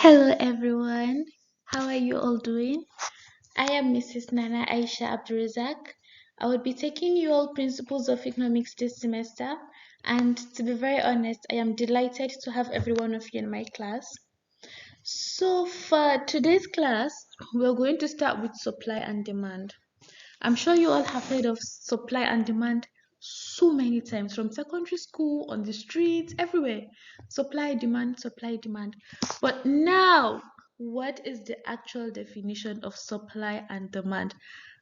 Hello everyone, how are you all doing? I am Mrs. Nana Aisha Abdurazak. I will be taking you all principles of economics this semester, and to be very honest, I am delighted to have every one of you in my class. So for today's class, we're going to start with supply and demand. I'm sure you all have heard of supply and demand so many times from secondary school, on the streets, everywhere. Supply, demand, supply, demand. But now, what is the actual definition of supply and demand?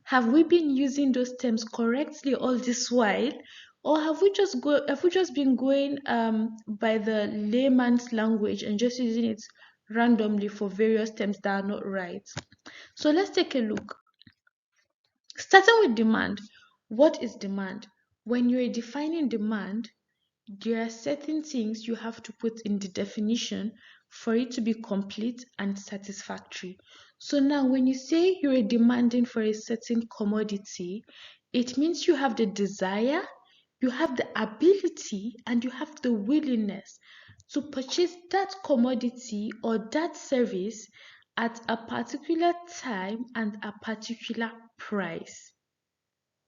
Have we been using those terms correctly all this while? Or have we just been going by the layman's language and just using it randomly for various terms that are not right? So let's take a look. Starting with demand. What is demand? When you're defining demand, there are certain things you have to put in the definition for it to be complete and satisfactory. So now when you say you're demanding for a certain commodity, it means you have the desire, you have the ability, and you have the willingness to purchase that commodity or that service at a particular time and a particular price.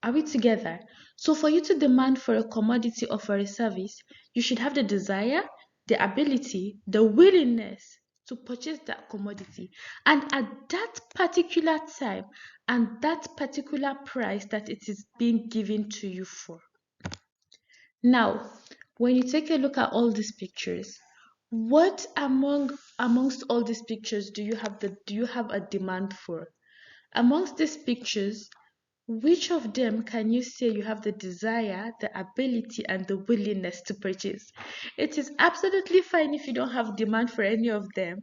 Are we together? So for you to demand for a commodity or for a service, you should have the desire, the ability, the willingness to purchase that commodity. And at that particular time and that particular price that it is being given to you for. Now, when you take a look at all these pictures, what amongst all these pictures do you have a demand for? Amongst these pictures, which of them can you say you have the desire, the ability, and the willingness to purchase? It is absolutely fine if you don't have demand for any of them.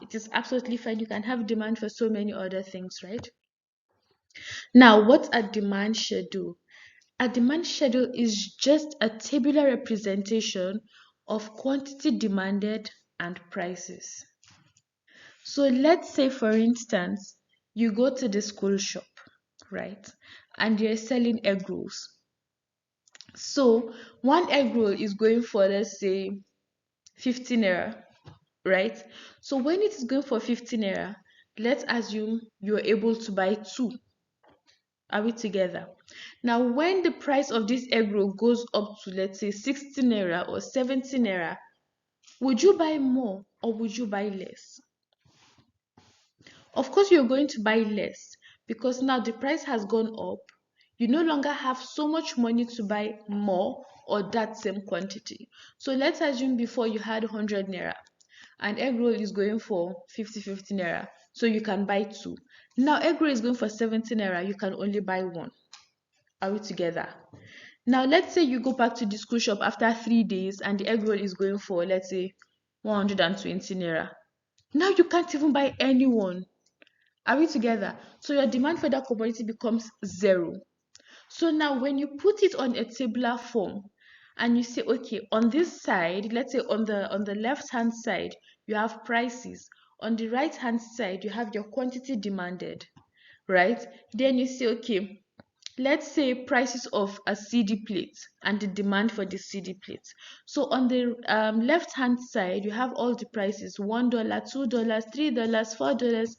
It is absolutely fine. You can have demand for so many other things, right? Now, what's a demand schedule? A demand schedule is just a tabular representation of quantity demanded and prices. So let's say, for instance, you go to the school shop, right? And you're selling egg rolls. So one egg roll is going for, let's say, 15 naira, right? So when it is going for 15 naira, let's assume you're able to buy two. Are we together? Now, when the price of this egg roll goes up to, let's say, 60 naira or 70 naira, would you buy more or would you buy less? Of course, you're going to buy less because now the price has gone up. You no longer have so much money to buy more or that same quantity. So let's assume before you had 100 naira and egg roll is going for 50 naira. So you can buy two. Now egg roll is going for 70 naira. You can only buy one. Are we together? Now let's say you go back to the school shop after 3 days and the egg roll is going for, let's say, 120 naira. Now you can't even buy any one. Are we together? So your demand for that commodity becomes zero. So now when you put it on a tabular form and you say, okay, on this side, let's say on the left hand side, you have prices. On the right hand side, you have your quantity demanded, right? Then you say, okay, let's say prices of a CD plate and the demand for the CD plate. So on the left hand side, you have all the prices: $1, $2, $3, $4,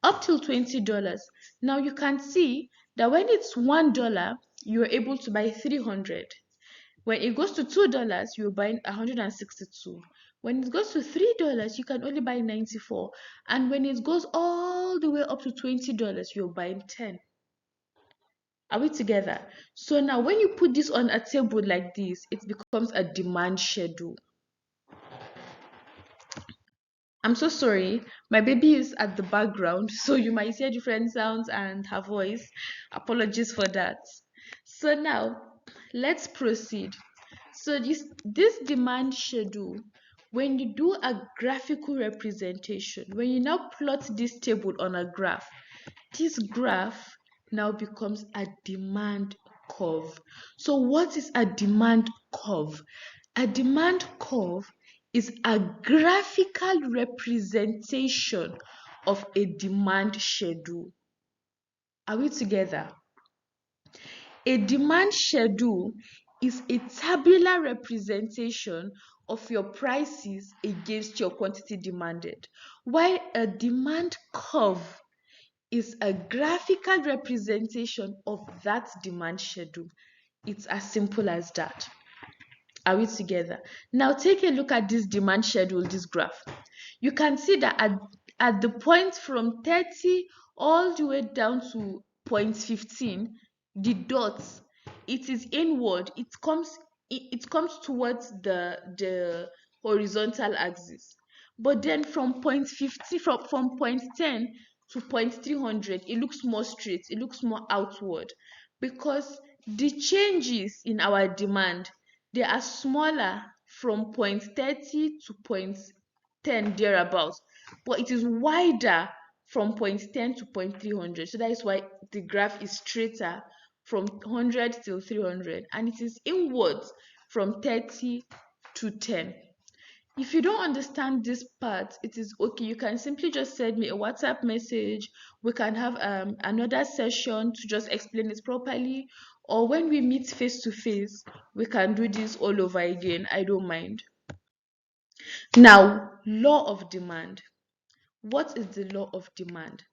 up till $20. Now you can see that when it's $1, you're able to buy 300. When it goes to $2, you're buying 162. When it goes to $3, you can only buy 94. And when it goes all the way up to $20, you're buying 10. Are we together? So now when you put this on a table like this, it becomes a demand schedule. I'm so sorry. My baby is at the background, so you might hear different sounds and her voice. Apologies for that. So now let's proceed. So this demand schedule, when you do a graphical representation, when you now plot this table on a graph, this graph now becomes a demand curve. So what is a demand curve? A demand curve is a graphical representation of a demand schedule. Are we together? A demand schedule is a tabular representation of your prices against your quantity demanded, while a demand curve is a graphical representation of that demand schedule. It's as simple as that. Are we together? Now take a look at this demand schedule, this graph. You can see that at the point from 30 all the way down to point 15, the dots, it is inward. It comes towards the horizontal axis. But then from point 50, from point 10 to point 300, it looks more straight, it looks more outward, because the changes in our demand, they are smaller from point 30 to point 10 thereabouts, but it is wider from point 10 to point 300. So that is why the graph is straighter from 100 till 300, and it is inwards from 30 to 10. If you don't understand this part, it is okay. You can simply just send me a WhatsApp message. We can have another session to just explain it properly. Or when we meet face to face, we can do this all over again. I don't mind. Now, law of demand. What is the law of demand?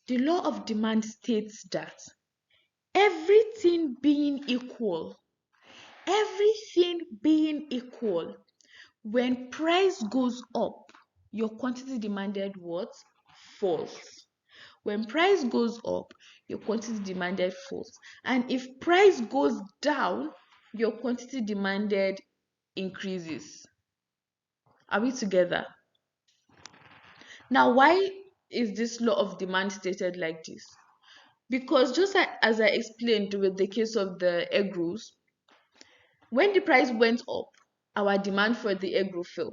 The law of demand states that everything being equal, everything being equal, when price goes up, your quantity demanded what? Falls. When price goes up, your quantity demanded falls. And if price goes down, your quantity demanded increases. Are we together? Now, why is this law of demand stated like this? Because just as I explained with the case of the egg rolls, when the price went up, our demand for the egg roll fell.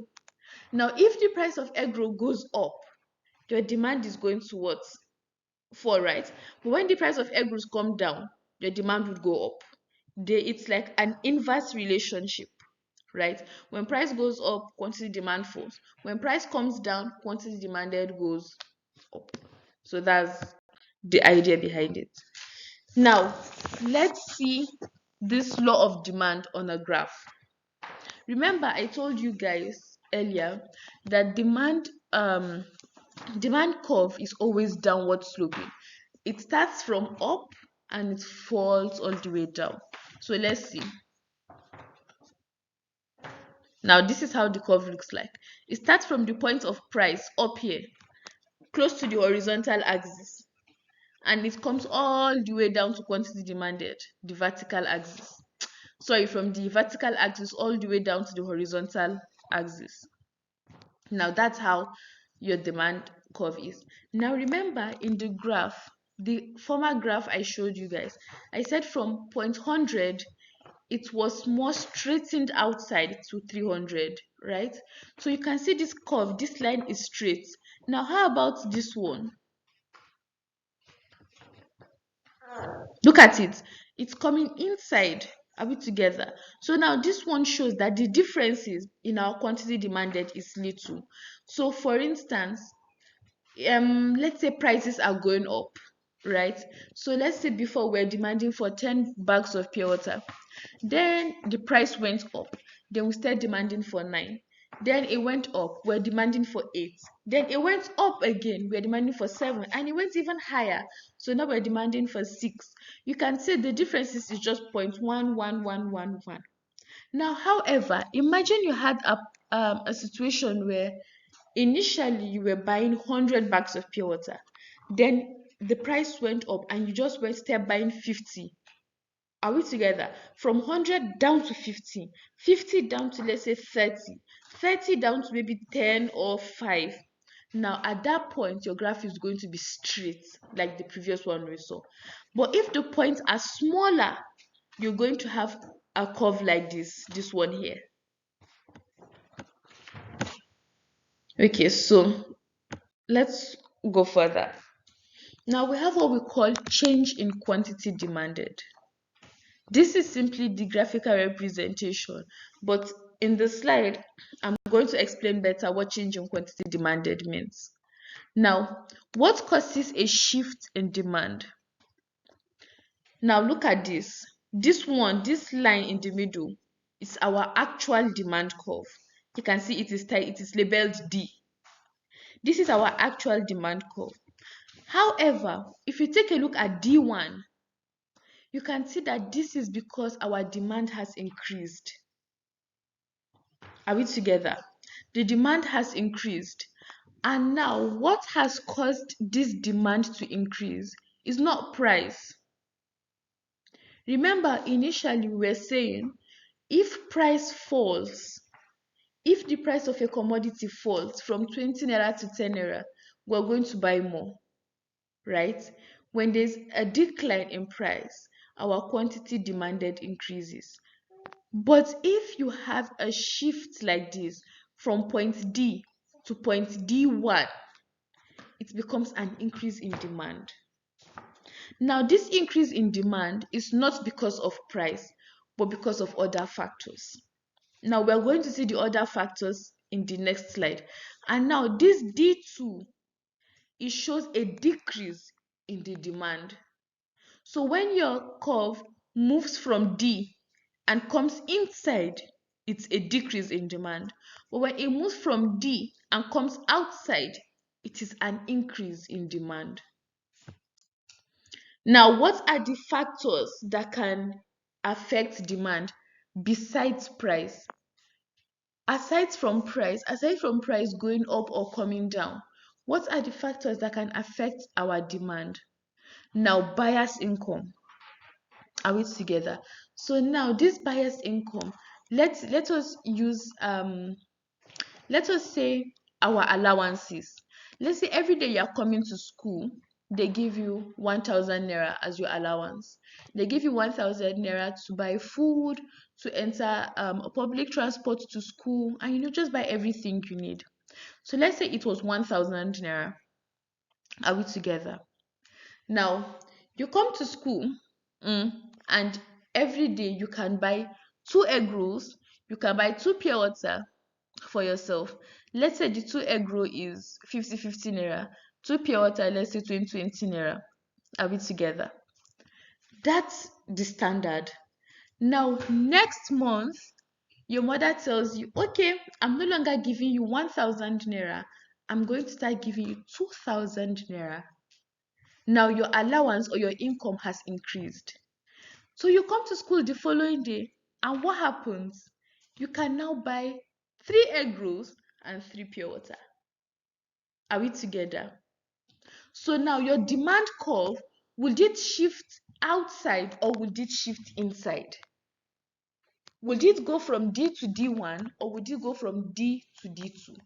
Now, if the price of egg roll goes up, your demand is going to what? Fall, right? But when the price of egg rolls come down, your demand would go up. It's like an inverse relationship, right? When price goes up, quantity demand falls. When price comes down, quantity demanded goes up. So that's the idea behind it. Now, let's see this law of demand on a graph. Remember, I told you guys earlier that demand curve is always downward sloping. It starts from up and it falls all the way down. So let's see. Now this is how the curve looks like. It starts from the point of price up here, close to the horizontal axis, and it comes all the way down to quantity demanded, the vertical axis. Sorry, from the vertical axis all the way down to the horizontal axis. Now that's how your demand curve is. Now remember, in the graph, the former graph I showed you guys, I said from point 100 it was more straightened outside to 300, right? So you can see this curve, this line is straight. Now how about this one? Look at it, it's coming inside. Are we together? So now this one shows that the differences in our quantity demanded is little. So for instance, let's say prices are going up, right? So let's say before we're demanding for 10 bags of pure water, then the price went up, then we start demanding for 9, then it went up, we're demanding for 8, then it went up again, we're demanding for 7, and it went even higher, so now we're demanding for 6. You can see the differences is just 0.11111. Now however, imagine you had a situation where initially you were buying 100 bags of pure water, then the price went up and you just went step buying 50. Are we together? From 100 down to 50, 50 down to let's say 30, 30 down to maybe 10 or 5. Now at that point your graph is going to be straight like the previous one we saw. But if the points are smaller, you're going to have a curve like this one here. Okay, so let's go further. Now we have what we call change in quantity demanded. This is simply the graphical representation, but in the slide, I'm going to explain better what change in quantity demanded means. Now, what causes a shift in demand? Now look at this. This line in the middle is our actual demand curve. You can see it is labeled D. This is our actual demand curve. However, if you take a look at D1, you can see that this is because our demand has increased. Are we together? The demand has increased. And now, what has caused this demand to increase is not price. Remember, initially we were saying if price falls, if the price of a commodity falls from 20 naira to 10 naira, we're going to buy more, right? When there's a decline in price, our quantity demanded increases. But if you have a shift like this from point D to point D1, it becomes an increase in demand. Now, this increase in demand is not because of price, but because of other factors. Now, we're going to see the other factors in the next slide. And now, this D2, it shows a decrease in the demand. So when your curve moves from D and comes inside, it's a decrease in demand. But when it moves from D and comes outside, it is an increase in demand. Now, what are the factors that can affect demand besides price? Aside from price going up or coming down, what are the factors that can affect our demand? Now, buyer's income. Are we together? So now this buyer's income, let us use let us say our allowances. Let's say every day you are coming to school, they give you 1,000 naira as your allowance. They give you 1,000 naira to buy food, to enter public transport to school, and just buy everything you need. So let's say it was 1,000 naira. Are we together? Now, you come to school, and every day you can buy 2 egg rolls, you can buy 2 pure water for yourself. Let's say the 2 egg roll is 50 naira, 2 pure water, let's say 20 naira. Are we together? That's the standard. Now, next month, your mother tells you, okay, I'm no longer giving you 1,000 naira. I'm going to start giving you 2,000 naira. Now your allowance or your income has increased. So you come to school the following day, and what happens? You can now buy 3 egg rolls and 3 pure water. Are we together? So now your demand curve, will it shift outside or will it shift inside? Will it go from D to D1 or will it go from D to D2?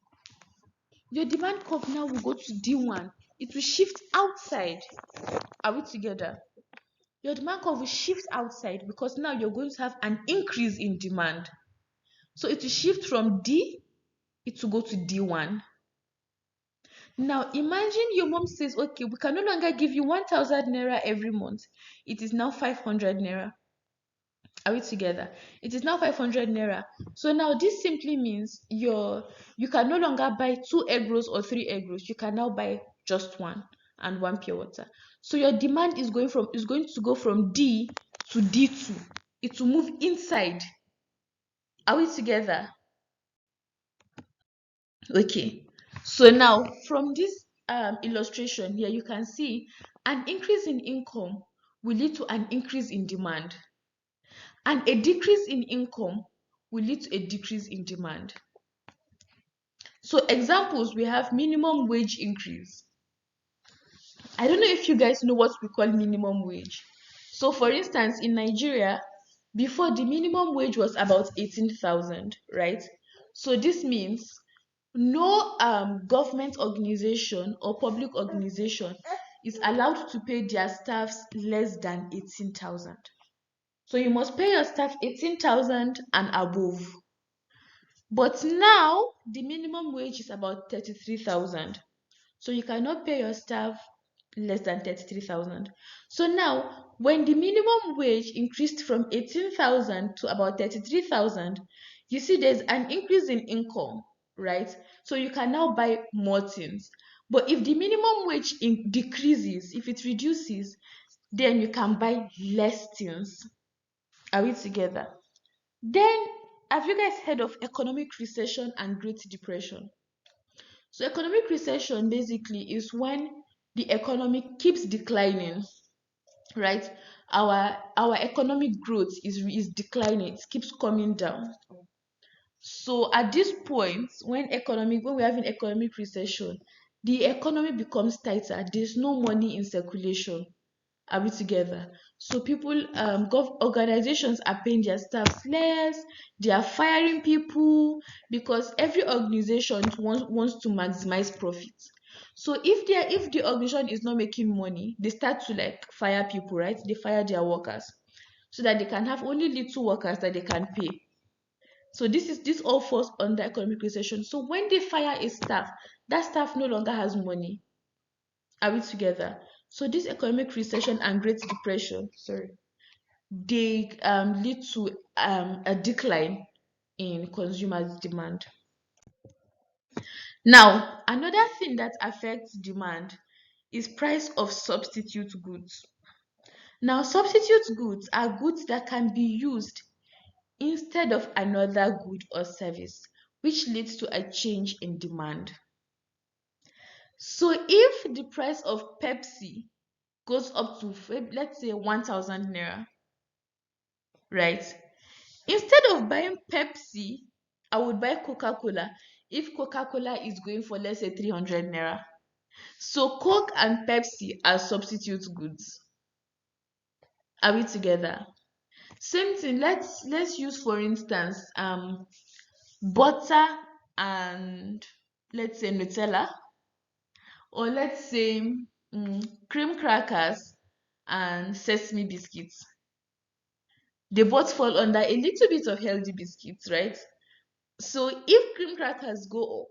Your demand curve now will go to D1. It will shift outside. Are we together? Your demand curve will shift outside because now you're going to have an increase in demand. So it will shift from D, it will go to D1. Now imagine your mom says, okay, we can no longer give you 1,000 naira every month. It is now 500 naira. Are we together? It is now 500 naira. So now this simply means you can no longer buy 2 egg rolls or 3 egg rolls. You can now buy just one and 1 pure water. So your demand is going to go from D to D2. It will move inside. Are we together? Okay. So now from this illustration here, you can see an increase in income will lead to an increase in demand, and a decrease in income will lead to a decrease in demand. So examples, we have minimum wage increase. I don't know if you guys know what we call minimum wage. So for instance, in Nigeria, before, the minimum wage was about 18,000, right? So this means no government organization or public organization is allowed to pay their staffs less than 18,000. So you must pay your staff 18,000 and above. But now the minimum wage is about 33,000. So you cannot pay your staff less than 33,000. So now when the minimum wage increased from 18,000 to about 33,000, you see there's an increase in income, right? So you can now buy more things. But if the minimum wage decreases, if it reduces, then you can buy less things. Are we together? Then have you guys heard of economic recession and Great Depression? So economic recession basically is when the economy keeps declining, right? Our economic growth is declining, it keeps coming down. So at this point, when we're having economic recession, the economy becomes tighter. There's no money in circulation. Are we together? So people, organizations are paying their staff less. They are firing people because every organization wants to maximize profits. So if the organization is not making money, they start to like fire people, right? They fire their workers so that they can have only little workers that they can pay. So this all falls under economic recession. So when they fire a staff, that staff no longer has money. Are we together? So this economic recession and Great Depression, sorry, they lead to a decline in consumers' demand. Now, another thing that affects demand is price of substitute goods. Now, substitute goods are goods that can be used instead of another good or service, which leads to a change in demand. So if the price of Pepsi goes up to, let's say, 1,000 naira, right? Instead of buying Pepsi, I would buy Coca-Cola if Coca-Cola is going for, let's say, 300 naira. So Coke and Pepsi are substitute goods. Are we together? Same thing. Let's use, for instance, butter and, let's say, Nutella, or let's say cream crackers and sesame biscuits. They both fall under a little bit of healthy biscuits, right? So if cream crackers go up,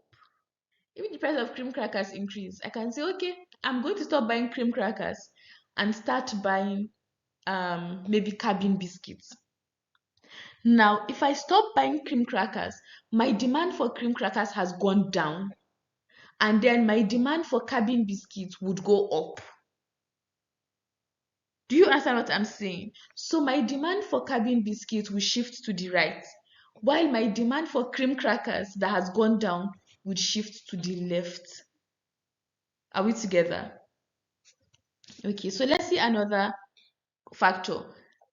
if the price of cream crackers increase, I can say, okay, I'm going to stop buying cream crackers and start buying maybe cabin biscuits. Now, if I stop buying cream crackers, my demand for cream crackers has gone down, and then my demand for cabin biscuits would go up. Do you understand what I'm saying? So my demand for cabin biscuits will shift to the right, while my demand for cream crackers that has gone down would shift to the left. Are we together? Okay, so let's see another factor.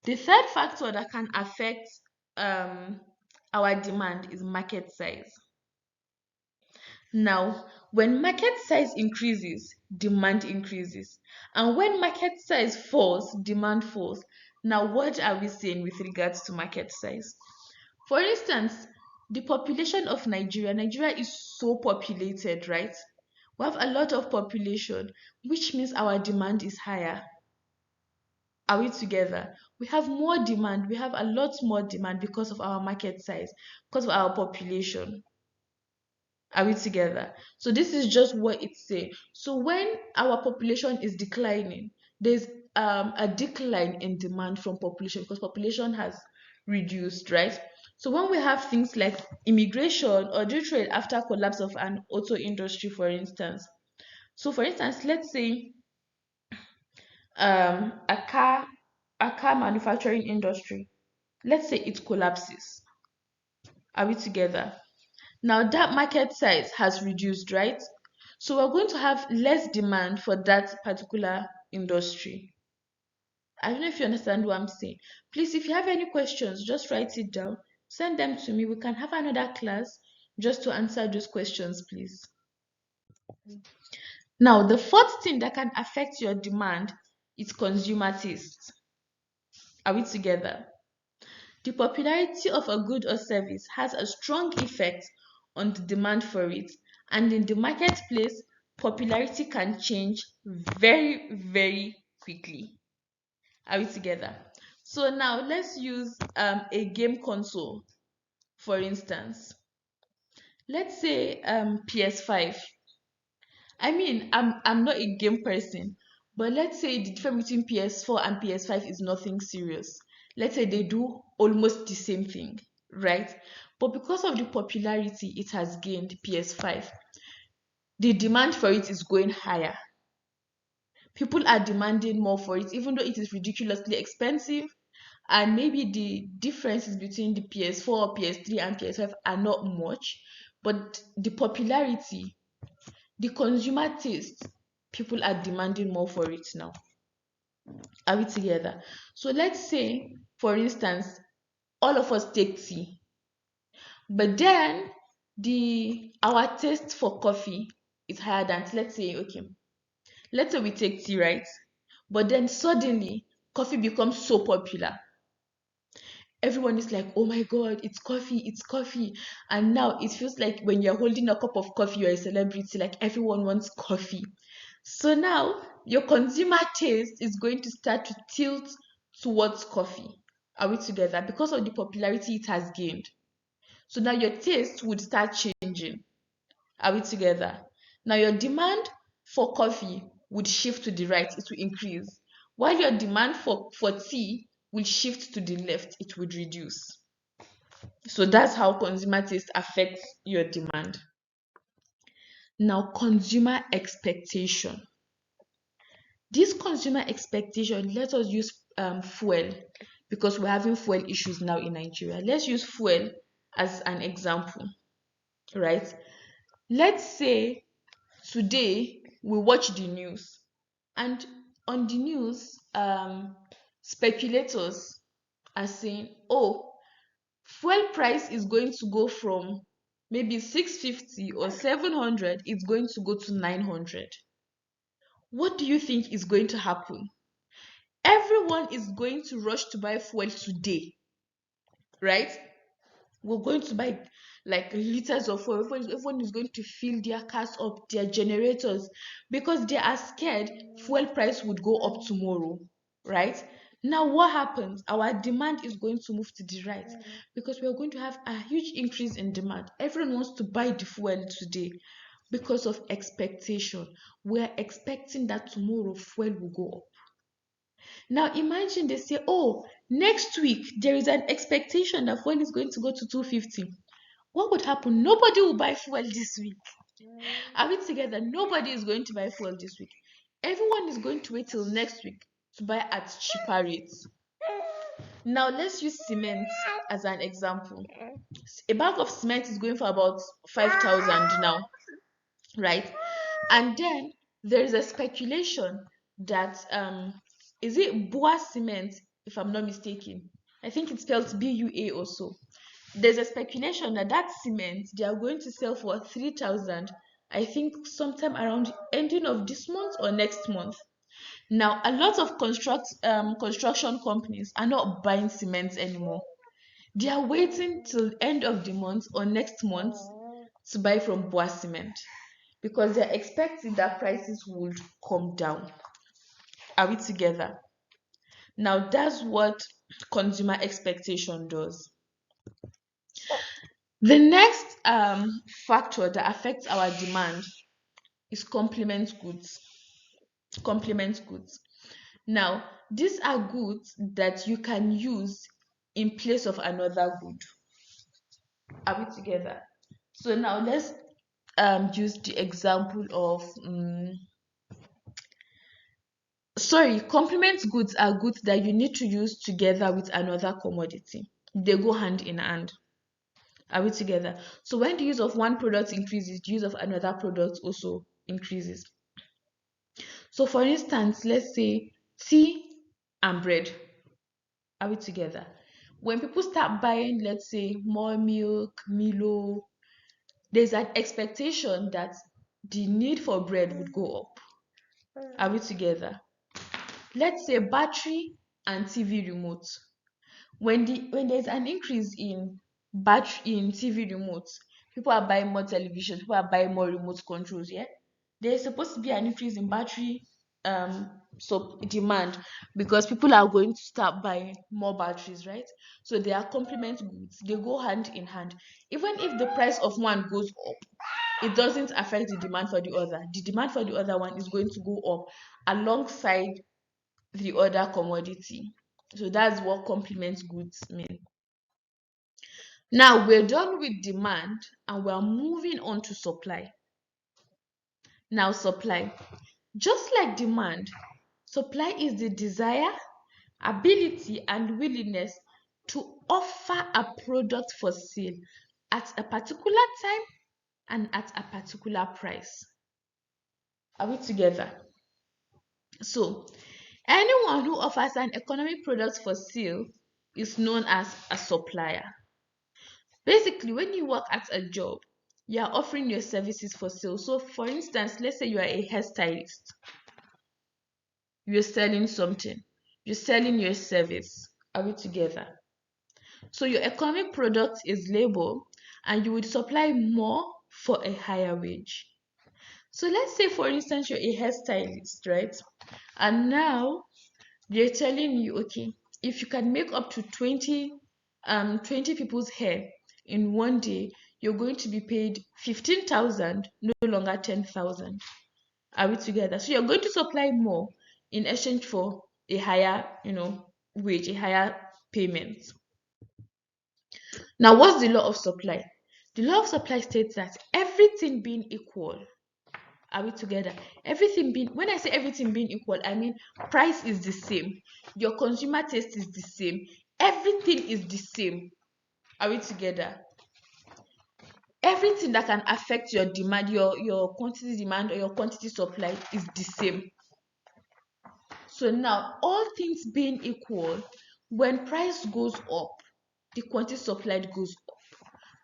The third factor that can affect um, our demand is market size. Now, when market size increases, demand increases. And when market size falls, demand falls. Now, what are we saying with regards to market size? For instance, the population of Nigeria is so populated, right? We have a lot of population, which means our demand is higher. Are we together? We have more demand. We have a lot more demand because of our market size, because of our population. Are we together? So this is just what it's saying. So when our population is declining, there's a decline in demand from population because population has reduced, right? So when we have things like immigration or due trade after collapse of an auto industry, for instance. So for instance, let's say um a car a car manufacturing industry, let's say it collapses. Are we together? Now that market size has reduced, right? So we're going to have less demand for that particular industry. I don't know if you understand what I'm saying. Please, if you have any questions, just write it down, send them to me. We can have another class just to answer those questions, please. Now, the fourth thing that can affect your demand is consumer taste. Are we together? The popularity of a good or service has a strong effect on the demand for it, and in the marketplace, popularity can change very, very quickly. Are we together? So now let's use a game console, for instance. Let's say PS5. I mean, I'm not a game person, but let's say the difference between PS4 and PS5 is nothing serious. Let's say they do almost the same thing, right? But because of the popularity it has gained, PS5, the demand for it is going higher. People are demanding more for it, even though it is ridiculously expensive. and maybe the differences between the PS4, PS3, and PS5 are not much, but the popularity, the consumer taste, people are demanding more for it now. Are we together? So let's say, for instance, all of us take tea, but then the our taste for coffee is higher than, let's say, okay, let's say we take tea, right? But then suddenly coffee becomes so popular. Everyone is like, oh my god, it's coffee, it's coffee. And now it feels like when you're holding a cup of coffee, you're a celebrity, like everyone wants coffee. So now your consumer taste is going to start to tilt towards coffee. Are we together? Because of the popularity it has gained. So now your taste would start changing. Are we together? Now your demand for coffee would shift to the right, it will increase. While your demand for tea will shift to the left, it would reduce. So that's how consumer taste affects your demand. Now, consumer expectation. This consumer expectation, let us use fuel, because we're having fuel issues now in Nigeria. Let's use fuel as an example, right? Let's say today we watch the news, and on the news, speculators are saying, oh, fuel price is going to go from maybe 650 or 700, it's going to go to 900. What do you think is going to happen? Everyone is going to rush to buy fuel today, right? We're going to buy like liters of fuel. Everyone is going to fill their cars up, their generators, because they are scared fuel price would go up tomorrow, right? Now what happens? Our demand is going to move to the right, because we are going to have a huge increase in demand. Everyone wants to buy the fuel today because of expectation. We're expecting that tomorrow fuel will go up. Now imagine they say, oh, next week there is an expectation that fuel is going to go to 250. What would happen? Nobody will buy fuel this week. Are we together? Nobody is going to buy fuel this week. Everyone is going to wait till next week to buy at cheaper rates. Now let's use cement as an example. A bag of cement is going for about 5,000 now, right? And then there is a speculation that is it Bua cement, if I'm not mistaken. I think it's spelled BUA also. There's a speculation that that cement they are going to sell for 3,000. I think sometime around ending of this month or next month. Now a lot of construction companies are not buying cement anymore. They are waiting till end of the month or next month to buy from Bua cement, because they're expecting that prices would come down. Are we together? Now that's what consumer expectation does. The next factor that affects our demand is complement goods. Complement goods. Now, these are goods that you can use in place of another good. Are we together? So now let's use the example of complement goods are goods that you need to use together with another commodity. They go hand in hand. Are we together? So when the use of one product increases, the use of another product also increases. So for instance, let's say tea and bread. Are we together? When people start buying, let's say, more milk, Milo, there's an expectation that the need for bread would go up. Are we together? Let's say battery and TV remote. When there's an increase in battery in TV remotes, people are buying more television, people are buying more remote controls. Yeah, there's supposed to be an increase in battery so demand, because people are going to start buying more batteries, right? So they are complement goods, they go hand in hand. Even if the price of one goes up, it doesn't affect the demand for the other. The demand for the other one is going to go up alongside the other commodity. So that's what complement goods mean. Now we're done with demand and we're moving on to supply. Now supply, just like demand, supply is the desire ability and willingness to offer a product for sale at a particular time and at a particular price. Are we together? So, anyone who offers an economic product for sale is known as a supplier. Basically, when you work at a job, you are offering your services for sale. So, for instance, let's say you are a hairstylist, you're selling something, you're selling your service. Are we together? So, your economic product is labor, and you would supply more for a higher wage. So, let's say, for instance, you're a hairstylist, right? And now they're telling you, okay, if you can make up to 20 people's hair in one day, you're going to be paid 15,000, no longer 10,000. Are we together? So you're going to supply more in exchange for a higher, wage, a higher payment. Now, what's the law of supply? The law of supply states that everything being equal, are we together? Everything being, when I say everything being equal, I mean price is the same, your consumer taste is the same, everything is the same. Are we together? Everything that can affect your demand, your quantity demand or your quantity supply is the same. So now, all things being equal, when price goes up, the quantity supplied goes up.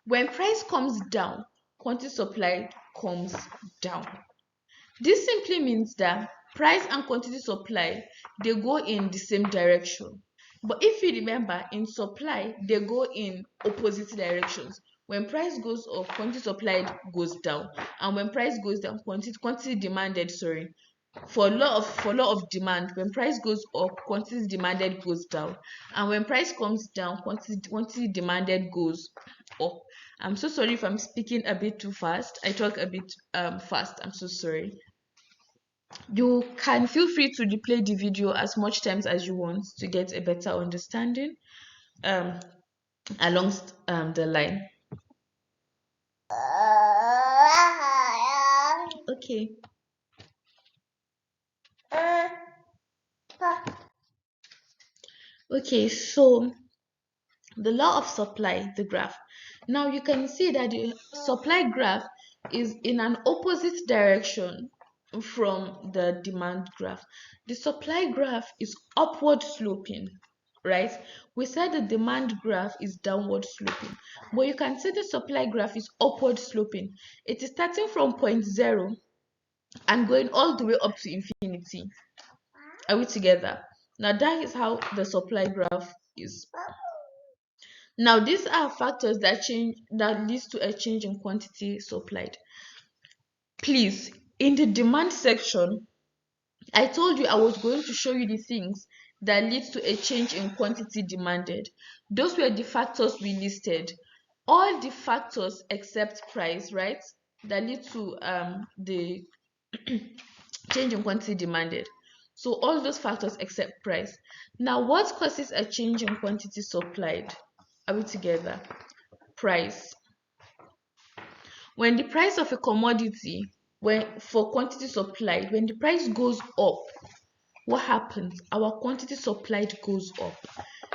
When price comes down, quantity supplied comes down. This simply means that price and quantity supply, they go in the same direction. But if you remember, in supply, they go in opposite directions. When price goes up, quantity supplied goes down. And when price goes down, quantity demanded, for law of demand, when price goes up, quantity demanded goes down. And when price comes down, quantity demanded goes up. I'm so sorry if I'm speaking a bit too fast. I talk a bit fast. I'm so sorry. You can feel free to replay the video as much times as you want to get a better understanding um along the line. Okay. Okay, so the law of supply, the graph. Now you can see that the supply graph is in an opposite direction from the demand graph. The supply graph is upward sloping, right? We said the demand graph is downward sloping, but you can see the supply graph is upward sloping. It is starting from point zero and going all the way up to infinity. Are we together? Now that is how the supply graph is. Now, these are factors that leads to a change in quantity supplied. Please, in the demand section, I told you I was going to show you the things that lead to a change in quantity demanded. Those were the factors we listed. All the factors except price, right? That lead to the change in quantity demanded. So all those factors except price. Now, what causes a change in quantity supplied? Are we together? Price. When the price of a commodity, when for quantity supplied, when the price goes up, what happens? Our quantity supplied goes up.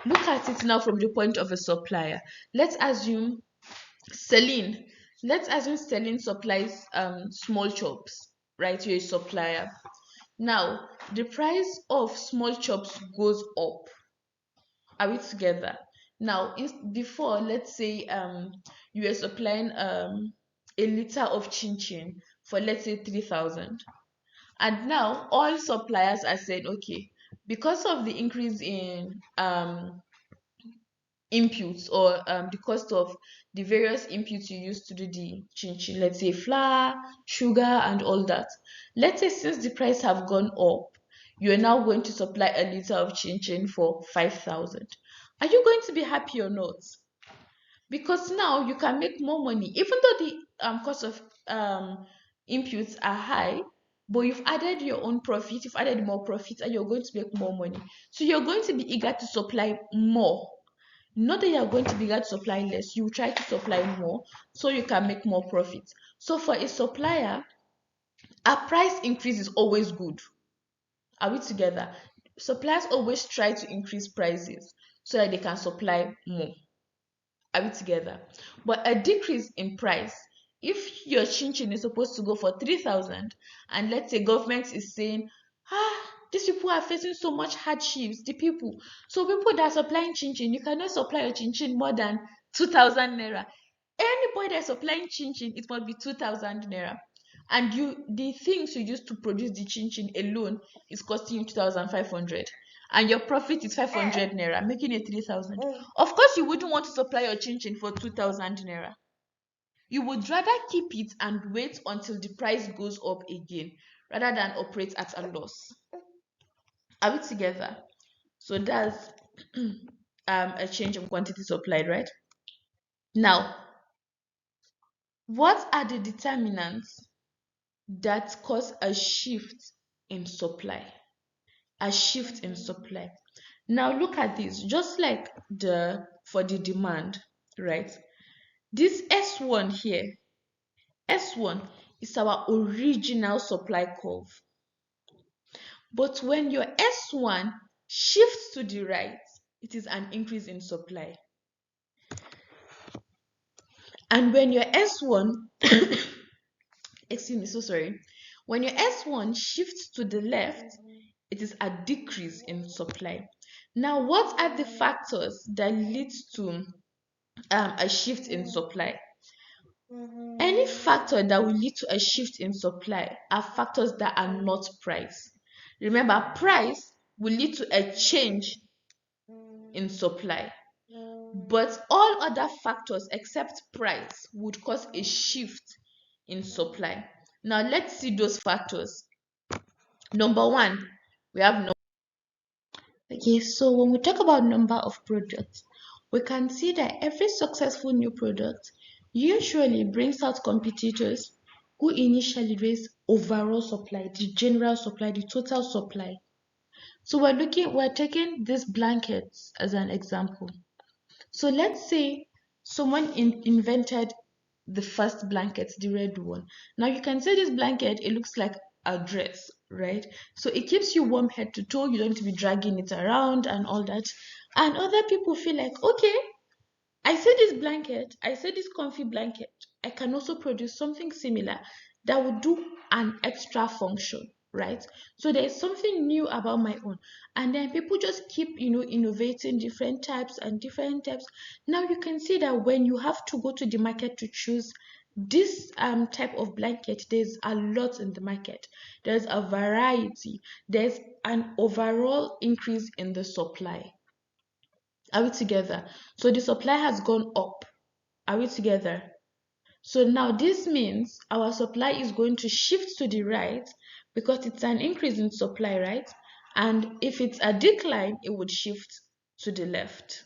Look at it now from the point of a supplier. Let's assume Celine. Let's assume Celine supplies small chops, right? You're a supplier. Now the price of small chops goes up. Are we together? Now, before, let's say you were supplying a liter of chin chin for, let's say, 3,000, and now all suppliers are saying, okay, because of the increase in inputs, or the cost of the various inputs you use to do the chin chin, let's say flour, sugar, and all that. Let's say since the price have gone up, you are now going to supply a liter of chin chin for 5,000. Are you going to be happy or not? Because now you can make more money, even though the cost of inputs are high, but you've added your own profit, you've added more profit, and you're going to make more money. So you're going to be eager to supply more. Not that you're going to be eager to supply less, you try to supply more so you can make more profit. So for a supplier, a price increase is always good. Are we together? suppliers always try to increase prices so that they can supply more. Are we together? But a decrease in price, if your chin is supposed to go for 3,000, and let's say government is saying, these people are facing so much hardships, the people. So people that are supplying chin, you cannot supply your chin more than 2,000 naira. Anybody that's supplying chin, it must be 2,000 naira. And the things you use to produce the chin alone is costing you 2,500, and your profit is 500 naira, making it 3,000. Of course, you wouldn't want to supply your chin for 2,000 naira. You would rather keep it and wait until the price goes up again rather than operate at a loss. Are we together? So that's a change in quantity supplied, right? Now, what are the determinants that cause a shift in supply? A shift in supply. Now look at this, just like for the demand, right? This S1 here, S1 is our original supply curve. But when your S1 shifts to the right, it is an increase in supply. And when your S1, excuse me, so sorry. When your S1 shifts to the left, it is a decrease in supply. Now, what are the factors that lead to a shift in supply? Any factor that will lead to a shift in supply are factors that are not price. Remember, price will lead to a change in supply, but all other factors except price would cause a shift in supply. Now, let's see those factors. Number one, we have no. Okay, so when we talk about number of products, we can see that every successful new product usually brings out competitors who initially raise overall supply, the general supply, the total supply. So we're taking these blankets as an example. So let's say someone invented the first blanket, the red one. Now you can say this blanket, it looks like a dress, right? So it keeps you warm head to toe. You don't need to be dragging it around and all that. And other people feel like, okay, I said this blanket, I said this comfy blanket, I can also produce something similar that would do an extra function, right? So there's something new about my own. And then people just keep, innovating different types and different types. Now you can see that when you have to go to the market to choose this type of blanket, there's a lot in the market. There's a variety. There's an overall increase in the supply. Are we together? So the supply has gone up. Are we together? So now this means our supply is going to shift to the right because it's an increase in supply, right? And if it's a decline, it would shift to the left.